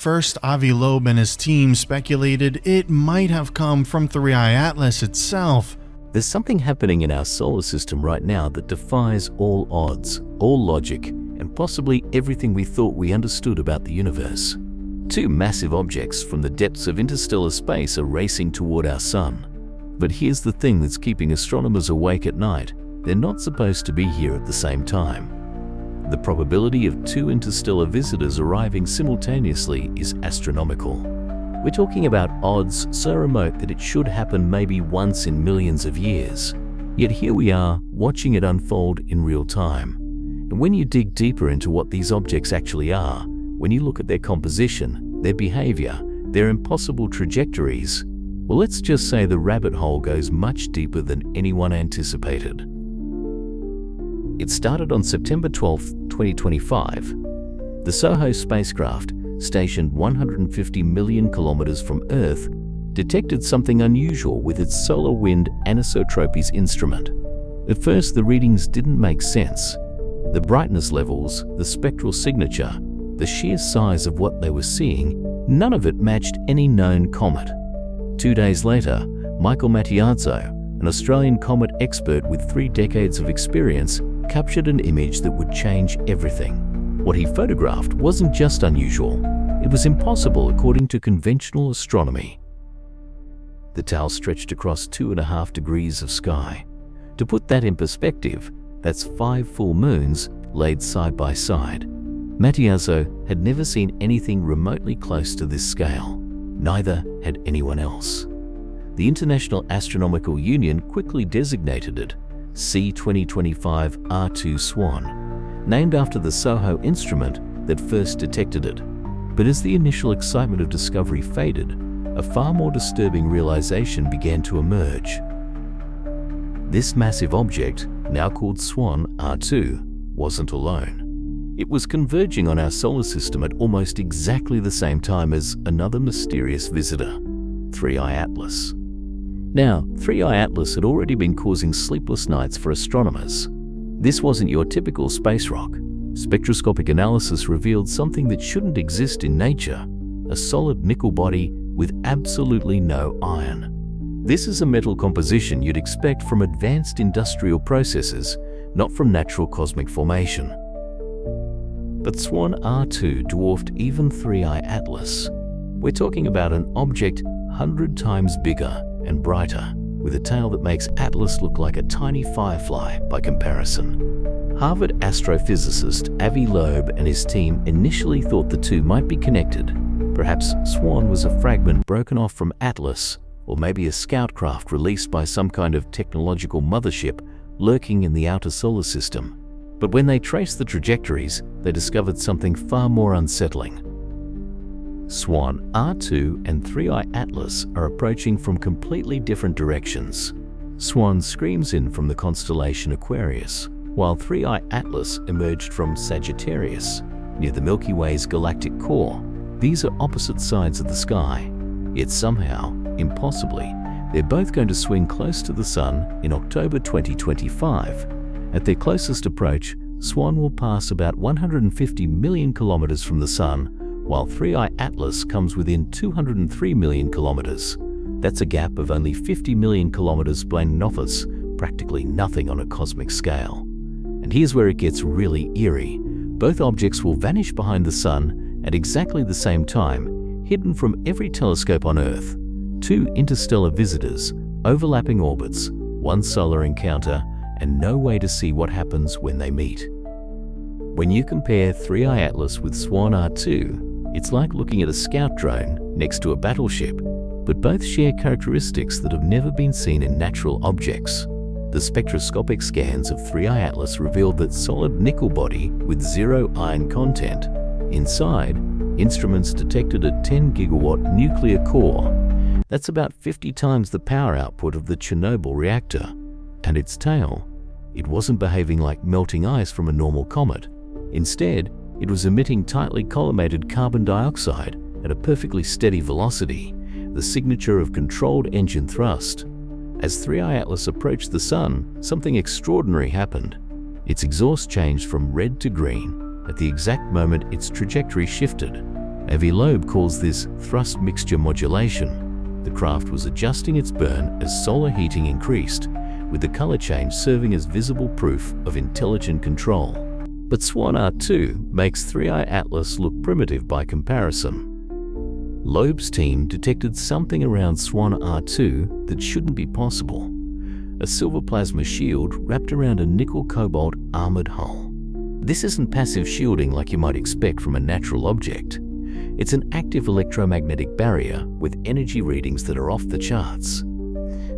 First, Avi Loeb and his team speculated it might have come from 3I Atlas itself. There's something happening in our solar system right now that defies all odds, all logic, and possibly everything we thought we understood about the universe. Two massive objects from the depths of interstellar space are racing toward our sun. But here's the thing that's keeping astronomers awake at night. They're not supposed to be here at the same time. The probability of two interstellar visitors arriving simultaneously is astronomical. We're talking about odds so remote that it should happen maybe once in millions of years. Yet here we are, watching it unfold in real time. And when you dig deeper into what these objects actually are, when you look at their composition, their behavior, their impossible trajectories, well, let's just say the rabbit hole goes much deeper than anyone anticipated. It started on September 12, 2025. The SOHO spacecraft, stationed 150 million kilometers from Earth, detected something unusual with its solar wind anisotropies instrument. At first, the readings didn't make sense. The brightness levels, the spectral signature, the sheer size of what they were seeing, none of it matched any known comet. 2 days later, Michael Mattiazzo, an Australian comet expert with 3 decades of experience, captured an image that would change everything. What he photographed wasn't just unusual, it was impossible according to conventional astronomy. The tail stretched across 2.5 degrees of sky. To put that in perspective, that's 5 full moons laid side by side. Mattiazzo had never seen anything remotely close to this scale. Neither had anyone else. The International Astronomical Union quickly designated it C2025 R2 Swan, named after the SOHO instrument that first detected it. But as the initial excitement of discovery faded, a far more disturbing realization began to emerge. This massive object, now called Swan R2, wasn't alone. It was converging on our solar system at almost exactly the same time as another mysterious visitor, 3I Atlas. Now, 3I Atlas had already been causing sleepless nights for astronomers. This wasn't your typical space rock. Spectroscopic analysis revealed something that shouldn't exist in nature, a solid nickel body with absolutely no iron. This is a metal composition you'd expect from advanced industrial processes, not from natural cosmic formation. But Swan R2 dwarfed even 3I Atlas. We're talking about an object 100 times bigger and brighter, with a tail that makes Atlas look like a tiny firefly by comparison. Harvard astrophysicist Avi Loeb and his team initially thought the two might be connected. Perhaps Swan was a fragment broken off from Atlas, or maybe a scout craft released by some kind of technological mothership lurking in the outer solar system. But when they traced the trajectories, they discovered something far more unsettling. Swan R2 and 3I Atlas are approaching from completely different directions. Swan screams in from the constellation Aquarius, while 3I Atlas emerged from Sagittarius, near the Milky Way's galactic core. These are opposite sides of the sky, yet somehow, impossibly, they're both going to swing close to the Sun in October 2025. At their closest approach, Swan will pass about 150 million kilometers from the Sun, while 3I Atlas comes within 203 million kilometers. That's a gap of only 50 million kilometers blown off us, practically nothing on a cosmic scale. And here's where it gets really eerie. Both objects will vanish behind the Sun at exactly the same time, hidden from every telescope on Earth. 2 interstellar visitors, overlapping orbits, 1 solar encounter, and no way to see what happens when they meet. When you compare 3I Atlas with Swan R2, it's like looking at a scout drone next to a battleship, but both share characteristics that have never been seen in natural objects. The spectroscopic scans of 3I Atlas revealed that solid nickel body with 0 iron content. Inside, instruments detected a 10 gigawatt nuclear core. That's about 50 times the power output of the Chernobyl reactor. And its tail, it wasn't behaving like melting ice from a normal comet. Instead, it was emitting tightly collimated carbon dioxide at a perfectly steady velocity, the signature of controlled engine thrust. As 3I Atlas approached the Sun, something extraordinary happened. Its exhaust changed from red to green at the exact moment its trajectory shifted. Avi Loeb calls this thrust mixture modulation. The craft was adjusting its burn as solar heating increased, with the color change serving as visible proof of intelligent control. But Swan R2 makes 3i Atlas look primitive by comparison. Loeb's team detected something around Swan R2 that shouldn't be possible. A silver plasma shield wrapped around a nickel-cobalt armored hull. This isn't passive shielding like you might expect from a natural object. It's an active electromagnetic barrier with energy readings that are off the charts.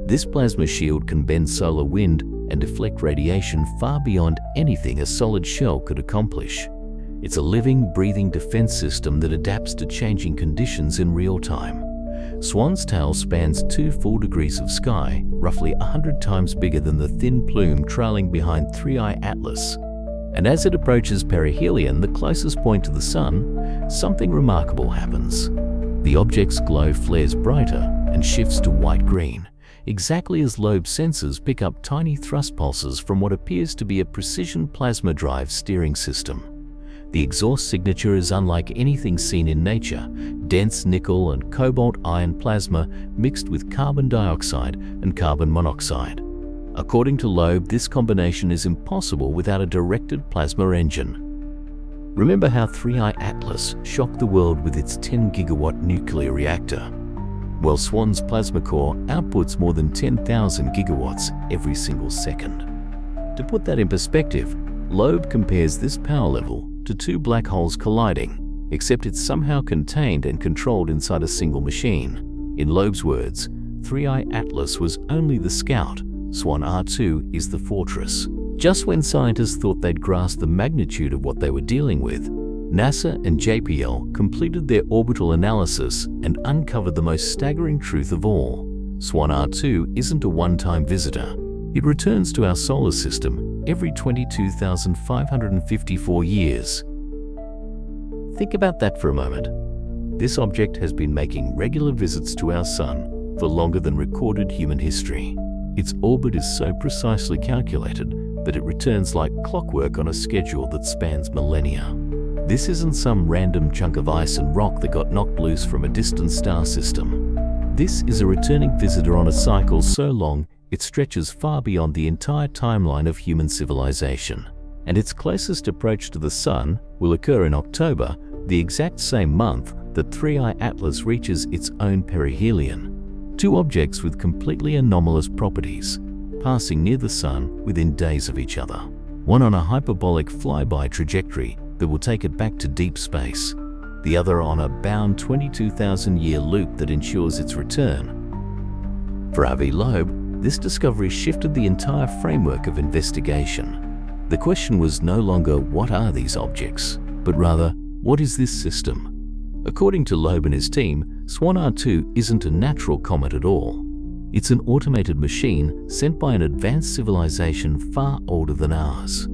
This plasma shield can bend solar wind and deflect radiation far beyond anything a solid shell could accomplish. It's a living, breathing defense system that adapts to changing conditions in real time. Swan's tail spans 2 full degrees of sky, roughly 100 times bigger than the thin plume trailing behind 3i Atlas. And as it approaches perihelion, the closest point to the Sun, something remarkable happens. The object's glow flares brighter and shifts to white-green, exactly as Loeb's sensors pick up tiny thrust pulses from what appears to be a precision plasma drive steering system. The exhaust signature is unlike anything seen in nature: dense nickel and cobalt iron plasma mixed with carbon dioxide and carbon monoxide. According to Loeb, this combination is impossible without a directed plasma engine. Remember how 3i Atlas shocked the world with its 10-gigawatt nuclear reactor? Well, Swan's plasma core outputs more than 10,000 gigawatts every single second. To put that in perspective, Loeb compares this power level to 2 black holes colliding, except it's somehow contained and controlled inside a single machine. In Loeb's words, 3i Atlas was only the scout. Swan R2 is the fortress. Just when scientists thought they'd grasped the magnitude of what they were dealing with, NASA and JPL completed their orbital analysis and uncovered the most staggering truth of all. Swan R2 isn't a one-time visitor. It returns to our solar system every 22,554 years. Think about that for a moment. This object has been making regular visits to our Sun for longer than recorded human history. Its orbit is so precisely calculated that it returns like clockwork on a schedule that spans millennia. This isn't some random chunk of ice and rock that got knocked loose from a distant star system. This is a returning visitor on a cycle so long it stretches far beyond the entire timeline of human civilization. And its closest approach to the Sun will occur in October, the exact same month that 3i Atlas reaches its own perihelion. 2 objects with completely anomalous properties, passing near the Sun within days of each other. One on a hyperbolic flyby trajectory that will take it back to deep space. The other on a bound 22,000-year loop that ensures its return. For Avi Loeb, this discovery shifted the entire framework of investigation. The question was no longer what are these objects, but rather what is this system? According to Loeb and his team, Swan R2 isn't a natural comet at all. It's an automated machine sent by an advanced civilization far older than ours.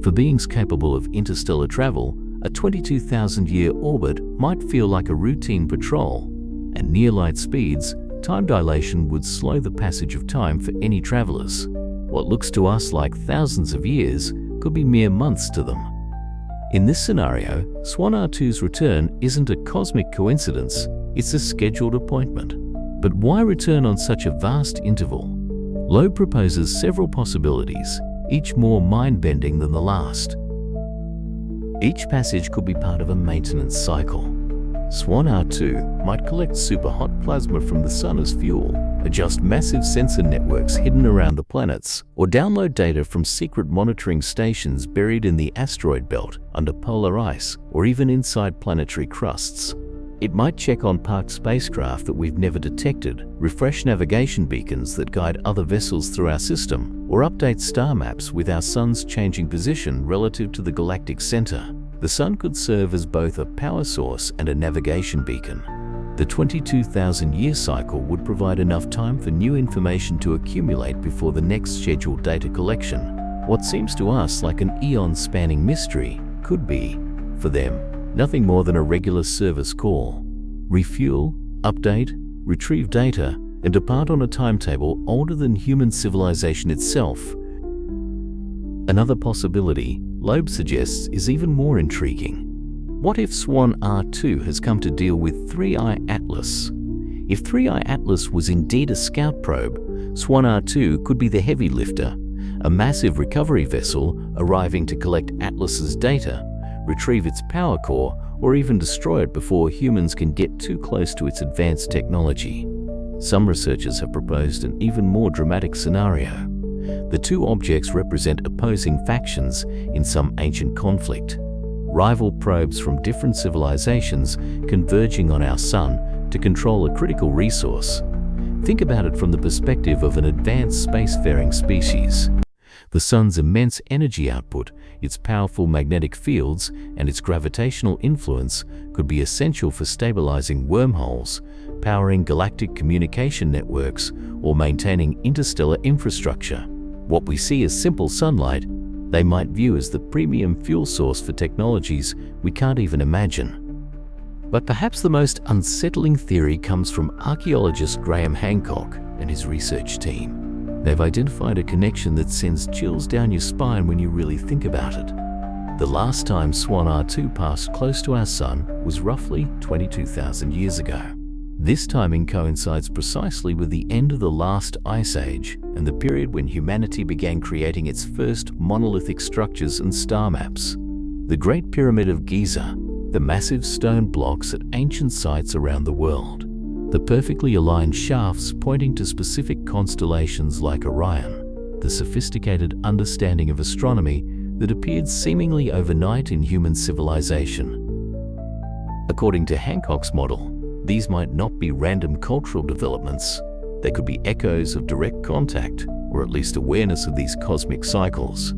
For beings capable of interstellar travel, a 22,000-year orbit might feel like a routine patrol. At near-light speeds, time dilation would slow the passage of time for any travelers. What looks to us like thousands of years could be mere months to them. In this scenario, Swan R2's return isn't a cosmic coincidence, it's a scheduled appointment. But why return on such a vast interval? Loeb proposes several possibilities, each more mind-bending than the last. Each passage could be part of a maintenance cycle. Swan R2 might collect superhot plasma from the Sun as fuel, adjust massive sensor networks hidden around the planets, or download data from secret monitoring stations buried in the asteroid belt, under polar ice, or even inside planetary crusts. It might check on parked spacecraft that we've never detected, refresh navigation beacons that guide other vessels through our system, or update star maps with our Sun's changing position relative to the galactic center. The Sun could serve as both a power source and a navigation beacon. The 22,000-year cycle would provide enough time for new information to accumulate before the next scheduled data collection. What seems to us like an eon-spanning mystery could be, for them, nothing more than a regular service call. Refuel, update, retrieve data, and depart on a timetable older than human civilization itself. Another possibility, Loeb suggests, is even more intriguing. What if Swan R2 has come to deal with 3I Atlas? If 3I Atlas was indeed a scout probe, Swan R2 could be the heavy lifter, a massive recovery vessel arriving to collect Atlas's data, retrieve its power core, or even destroy it before humans can get too close to its advanced technology. Some researchers have proposed an even more dramatic scenario. The two objects represent opposing factions in some ancient conflict. Rival probes from different civilizations converging on our sun to control a critical resource. Think about it from the perspective of an advanced spacefaring species. The sun's immense energy output, its powerful magnetic fields, and its gravitational influence could be essential for stabilizing wormholes, powering galactic communication networks, or maintaining interstellar infrastructure. What we see as simple sunlight, they might view as the premium fuel source for technologies we can't even imagine. But perhaps the most unsettling theory comes from archaeologist Graham Hancock and his research team. They've identified a connection that sends chills down your spine when you really think about it. The last time Swan R2 passed close to our sun was roughly 22,000 years ago. This timing coincides precisely with the end of the last ice age and the period when humanity began creating its first monolithic structures and star maps. The Great Pyramid of Giza, the massive stone blocks at ancient sites around the world, the perfectly aligned shafts pointing to specific constellations like Orion, the sophisticated understanding of astronomy that appeared seemingly overnight in human civilization. According to Hancock's model, these might not be random cultural developments. They could be echoes of direct contact, or at least awareness of these cosmic cycles.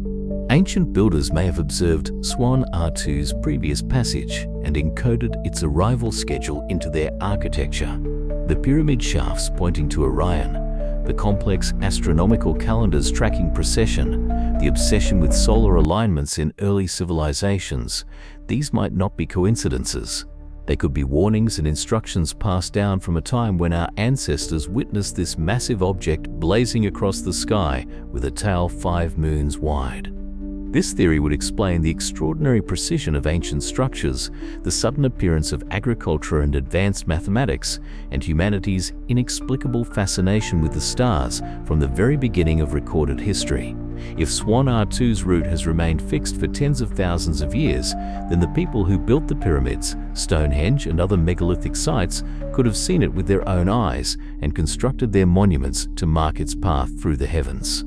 Ancient builders may have observed Swan R2's previous passage and encoded its arrival schedule into their architecture. The pyramid shafts pointing to Orion, the complex astronomical calendars tracking precession, the obsession with solar alignments in early civilizations, these might not be coincidences. They could be warnings and instructions passed down from a time when our ancestors witnessed this massive object blazing across the sky with a tail 5 moons wide. This theory would explain the extraordinary precision of ancient structures, the sudden appearance of agriculture and advanced mathematics, and humanity's inexplicable fascination with the stars from the very beginning of recorded history. If Swan R2's route has remained fixed for tens of thousands of years, then the people who built the pyramids, Stonehenge, and other megalithic sites could have seen it with their own eyes and constructed their monuments to mark its path through the heavens.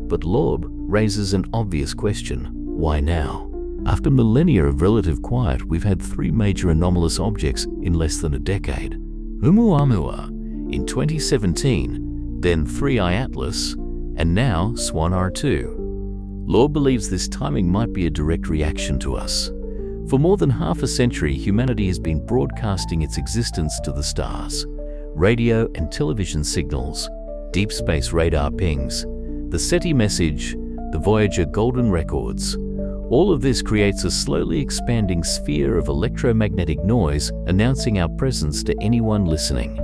But Loeb raises an obvious question: why now? After millennia of relative quiet, we've had 3 major anomalous objects in less than a decade. Oumuamua in 2017, then 3I Atlas, and now Swan R2. Loeb believes this timing might be a direct reaction to us. For more than half a century, humanity has been broadcasting its existence to the stars. Radio and television signals, deep space radar pings, the SETI message, the Voyager golden records. All of this creates a slowly expanding sphere of electromagnetic noise announcing our presence to anyone listening.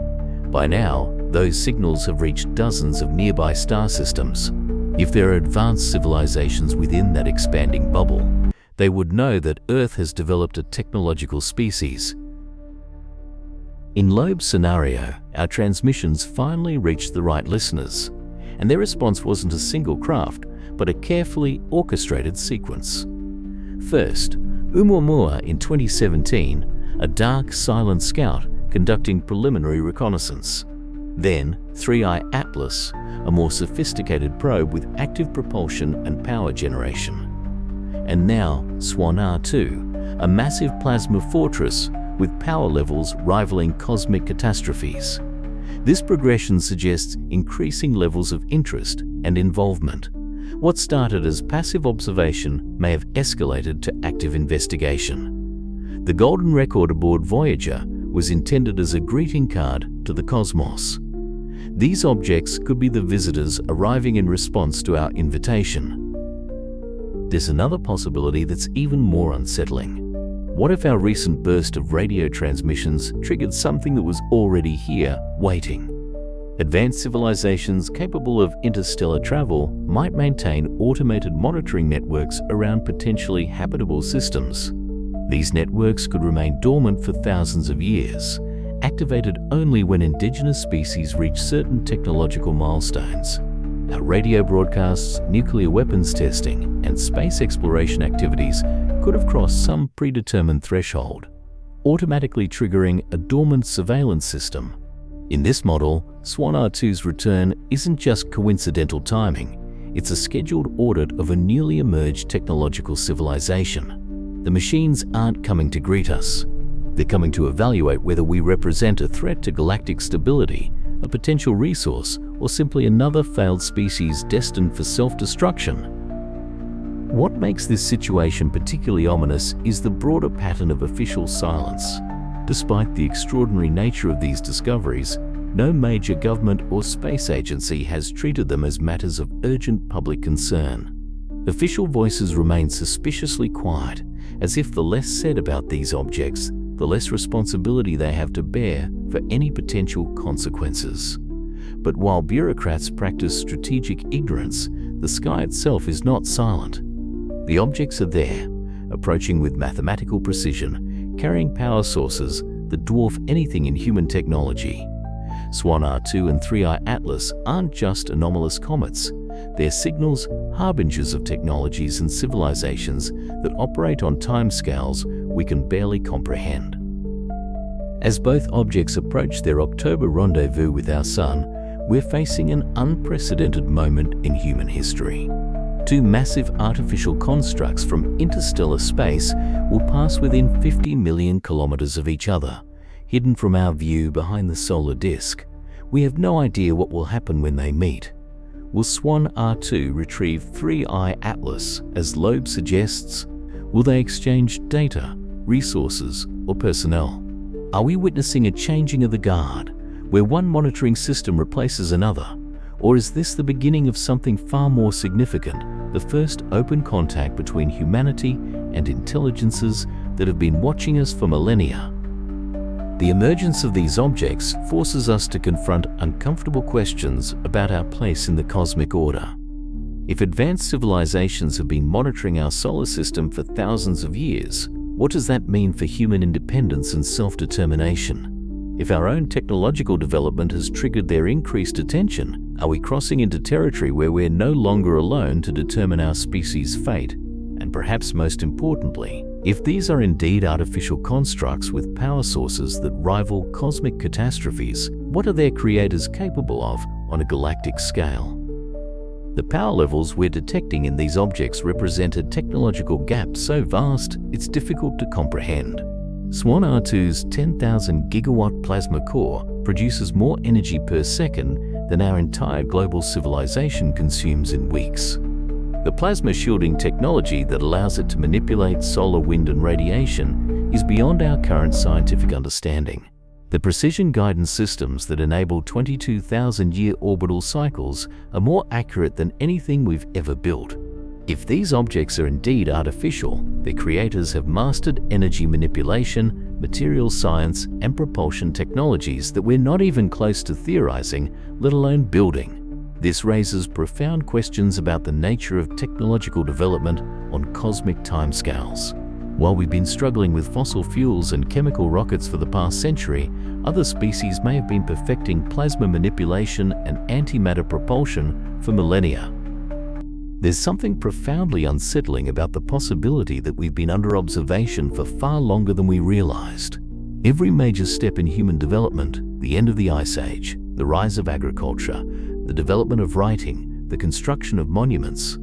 By now, those signals have reached dozens of nearby star systems. If there are advanced civilizations within that expanding bubble, they would know that Earth has developed a technological species. In Loeb's scenario, our transmissions finally reached the right listeners, and their response wasn't a single craft, but a carefully orchestrated sequence. First, Oumuamua in 2017, a dark, silent scout conducting preliminary reconnaissance. Then 3I Atlas, a more sophisticated probe with active propulsion and power generation. And now Swan R2, a massive plasma fortress with power levels rivaling cosmic catastrophes. This progression suggests increasing levels of interest and involvement. What started as passive observation may have escalated to active investigation. The golden record aboard Voyager was intended as a greeting card to the cosmos. These objects could be the visitors arriving in response to our invitation. There's another possibility that's even more unsettling. What if our recent burst of radio transmissions triggered something that was already here, waiting? Advanced civilizations capable of interstellar travel might maintain automated monitoring networks around potentially habitable systems. These networks could remain dormant for thousands of years, activated only when indigenous species reach certain technological milestones. Our radio broadcasts, nuclear weapons testing, and space exploration activities could have crossed some predetermined threshold, automatically triggering a dormant surveillance system. In this model, Swan R2's return isn't just coincidental timing, it's a scheduled audit of a newly emerged technological civilization. The machines aren't coming to greet us. They're coming to evaluate whether we represent a threat to galactic stability, a potential resource, or simply another failed species destined for self-destruction. What makes this situation particularly ominous is the broader pattern of official silence. Despite the extraordinary nature of these discoveries, no major government or space agency has treated them as matters of urgent public concern. Official voices remain suspiciously quiet, as if the less said about these objects, the less responsibility they have to bear for any potential consequences. But while bureaucrats practice strategic ignorance, the sky itself is not silent. The objects are there, approaching with mathematical precision, carrying power sources that dwarf anything in human technology. Swan R2 and 3I Atlas aren't just anomalous comets. They're signals, harbingers of technologies and civilizations that operate on timescales we can barely comprehend. As both objects approach their October rendezvous with our Sun, we're facing an unprecedented moment in human history. Two massive artificial constructs from interstellar space will pass within 50 million kilometers of each other, hidden from our view behind the solar disk. We have no idea what will happen when they meet. Will Swan R2 retrieve 3I Atlas, as Loeb suggests? Will they exchange data, resources, or personnel? Are we witnessing a changing of the guard, where one monitoring system replaces another? Or is this the beginning of something far more significant, the first open contact between humanity and intelligences that have been watching us for millennia? The emergence of these objects forces us to confront uncomfortable questions about our place in the cosmic order. If advanced civilizations have been monitoring our solar system for thousands of years, what does that mean for human independence and self-determination? If our own technological development has triggered their increased attention, are we crossing into territory where we're no longer alone to determine our species' fate? And perhaps most importantly, if these are indeed artificial constructs with power sources that rival cosmic catastrophes, what are their creators capable of on a galactic scale? The power levels we're detecting in these objects represent a technological gap so vast it's difficult to comprehend. Swan R2's 10,000 gigawatt plasma core produces more energy per second than our entire global civilization consumes in weeks. The plasma shielding technology that allows it to manipulate solar wind and radiation is beyond our current scientific understanding. The precision guidance systems that enable 22,000-year orbital cycles are more accurate than anything we've ever built. If these objects are indeed artificial, their creators have mastered energy manipulation, material science, and propulsion technologies that we're not even close to theorizing, let alone building. This raises profound questions about the nature of technological development on cosmic timescales. While we've been struggling with fossil fuels and chemical rockets for the past century, other species may have been perfecting plasma manipulation and antimatter propulsion for millennia. There's something profoundly unsettling about the possibility that we've been under observation for far longer than we realized. Every major step in human development, the end of the Ice Age, the rise of agriculture, the development of writing, the construction of monuments,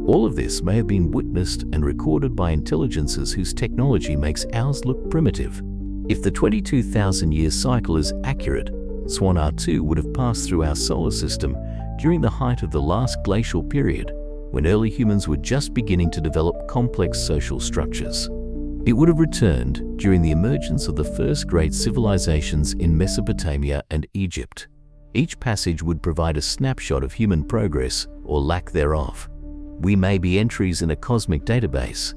all of this may have been witnessed and recorded by intelligences whose technology makes ours look primitive. If the 22,000-year cycle is accurate, Swan R2 would have passed through our solar system during the height of the last glacial period, when early humans were just beginning to develop complex social structures. It would have returned during the emergence of the first great civilizations in Mesopotamia and Egypt. Each passage would provide a snapshot of human progress or lack thereof. We may be entries in a cosmic database,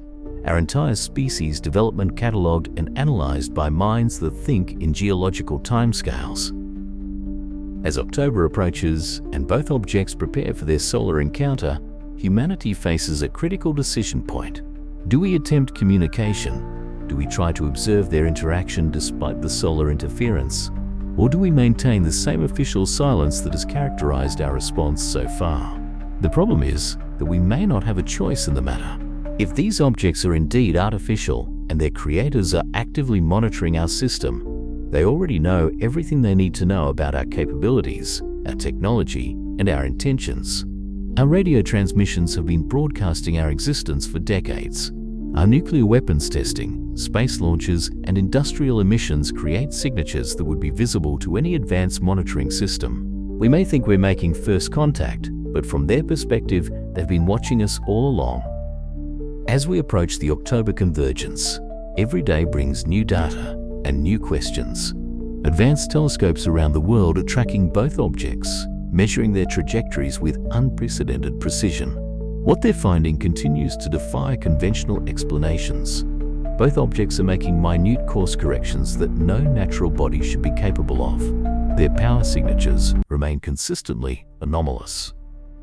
our entire species development catalogued and analyzed by minds that think in geological timescales. As October approaches and both objects prepare for their solar encounter, humanity faces a critical decision point. Do we attempt communication, Do we try to observe their interaction despite the solar interference? Or do we maintain the same official silence that has characterized our response so far? The problem is that we may not have a choice in the matter. If these objects are indeed artificial and their creators are actively monitoring our system, they already know everything they need to know about our capabilities, our technology, and our intentions. Our radio transmissions have been broadcasting our existence for decades. Our nuclear weapons testing, space launches, and industrial emissions create signatures that would be visible to any advanced monitoring system. We may think we're making first contact, but from their perspective, they've been watching us all along. As we approach the October convergence, every day brings new data and new questions. Advanced telescopes around the world are tracking both objects, measuring their trajectories with unprecedented precision. What they're finding continues to defy conventional explanations. Both objects are making minute course corrections that no natural body should be capable of. Their power signatures remain consistently anomalous,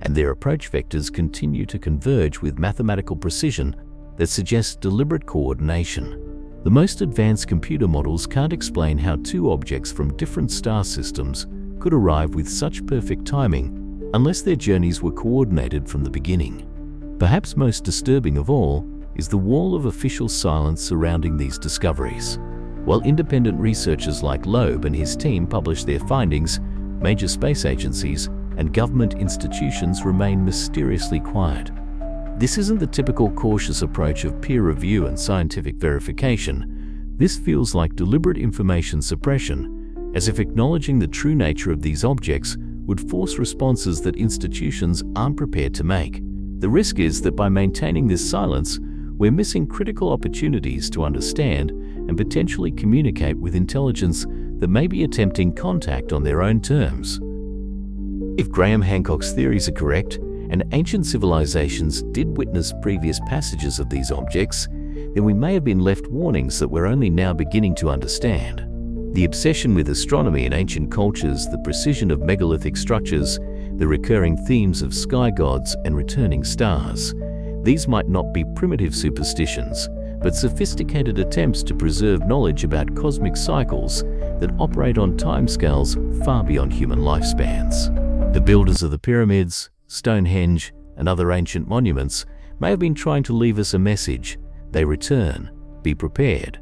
and their approach vectors continue to converge with mathematical precision that suggests deliberate coordination. The most advanced computer models can't explain how two objects from different star systems could arrive with such perfect timing unless their journeys were coordinated from the beginning. Perhaps most disturbing of all is the wall of official silence surrounding these discoveries. While independent researchers like Loeb and his team publish their findings, major space agencies and government institutions remain mysteriously quiet. This isn't the typical cautious approach of peer review and scientific verification. This feels like deliberate information suppression, as if acknowledging the true nature of these objects would force responses that institutions aren't prepared to make. The risk is that by maintaining this silence, we're missing critical opportunities to understand and potentially communicate with intelligence that may be attempting contact on their own terms. If Graham Hancock's theories are correct, and ancient civilizations did witness previous passages of these objects, then we may have been left warnings that we're only now beginning to understand. The obsession with astronomy in ancient cultures, the precision of megalithic structures, the recurring themes of sky gods and returning stars. These might not be primitive superstitions, but sophisticated attempts to preserve knowledge about cosmic cycles that operate on timescales far beyond human lifespans. The builders of the pyramids, Stonehenge, and other ancient monuments may have been trying to leave us a message. They return. Be prepared.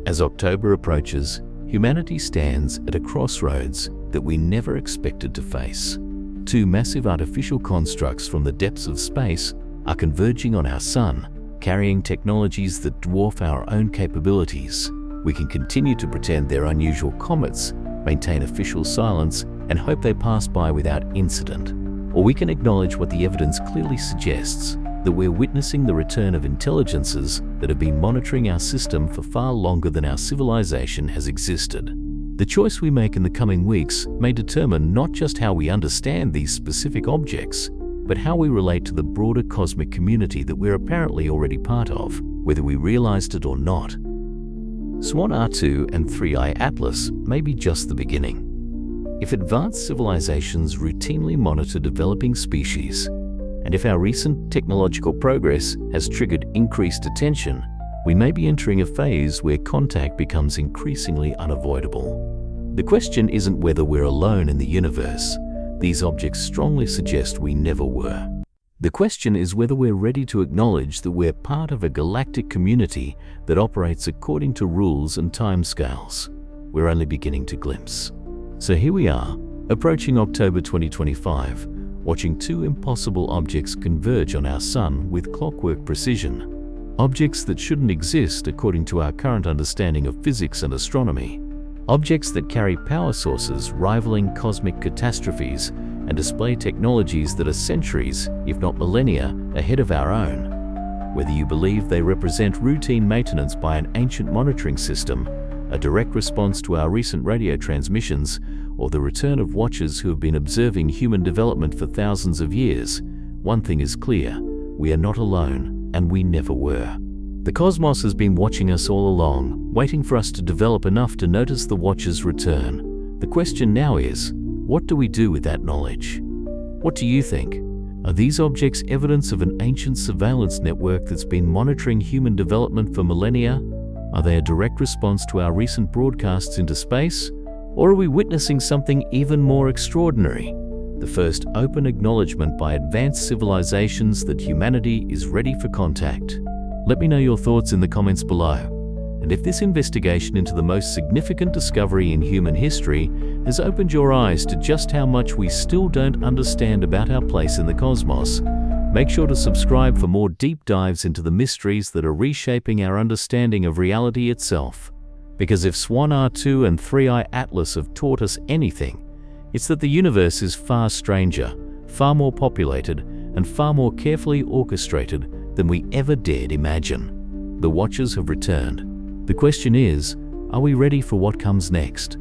As October approaches, humanity stands at a crossroads that we never expected to face. Two massive artificial constructs from the depths of space are converging on our sun, carrying technologies that dwarf our own capabilities. We can continue to pretend they're unusual comets, maintain official silence, and hope they pass by without incident. Or we can acknowledge what the evidence clearly suggests, that we're witnessing the return of intelligences that have been monitoring our system for far longer than our civilization has existed. The choice we make in the coming weeks may determine not just how we understand these specific objects, but how we relate to the broader cosmic community that we're apparently already part of, whether we realized it or not. Swan R2 and 3I Atlas may be just the beginning. If advanced civilizations routinely monitor developing species, and if our recent technological progress has triggered increased attention, we may be entering a phase where contact becomes increasingly unavoidable. The question isn't whether we're alone in the universe. These objects strongly suggest we never were. The question is whether we're ready to acknowledge that we're part of a galactic community that operates according to rules and timescales we're only beginning to glimpse. So here we are, approaching October 2025, watching two impossible objects converge on our sun with clockwork precision. Objects that shouldn't exist according to our current understanding of physics and astronomy. Objects that carry power sources rivaling cosmic catastrophes and display technologies that are centuries, if not millennia, ahead of our own. Whether you believe they represent routine maintenance by an ancient monitoring system, a direct response to our recent radio transmissions, or the return of watchers who have been observing human development for thousands of years, one thing is clear: we are not alone, and we never were. The cosmos has been watching us all along, waiting for us to develop enough to notice the watchers' return. The question now is, what do we do with that knowledge? What do you think? Are these objects evidence of an ancient surveillance network that's been monitoring human development for millennia? Are they a direct response to our recent broadcasts into space? Or are we witnessing something even more extraordinary? The first open acknowledgement by advanced civilizations that humanity is ready for contact. Let me know your thoughts in the comments below. And if this investigation into the most significant discovery in human history has opened your eyes to just how much we still don't understand about our place in the cosmos, make sure to subscribe for more deep dives into the mysteries that are reshaping our understanding of reality itself. Because if Swan R2 and 3i Atlas have taught us anything, it's that the universe is far stranger, far more populated, and far more carefully orchestrated than we ever dared imagine. The Watchers have returned. The question is, are we ready for what comes next?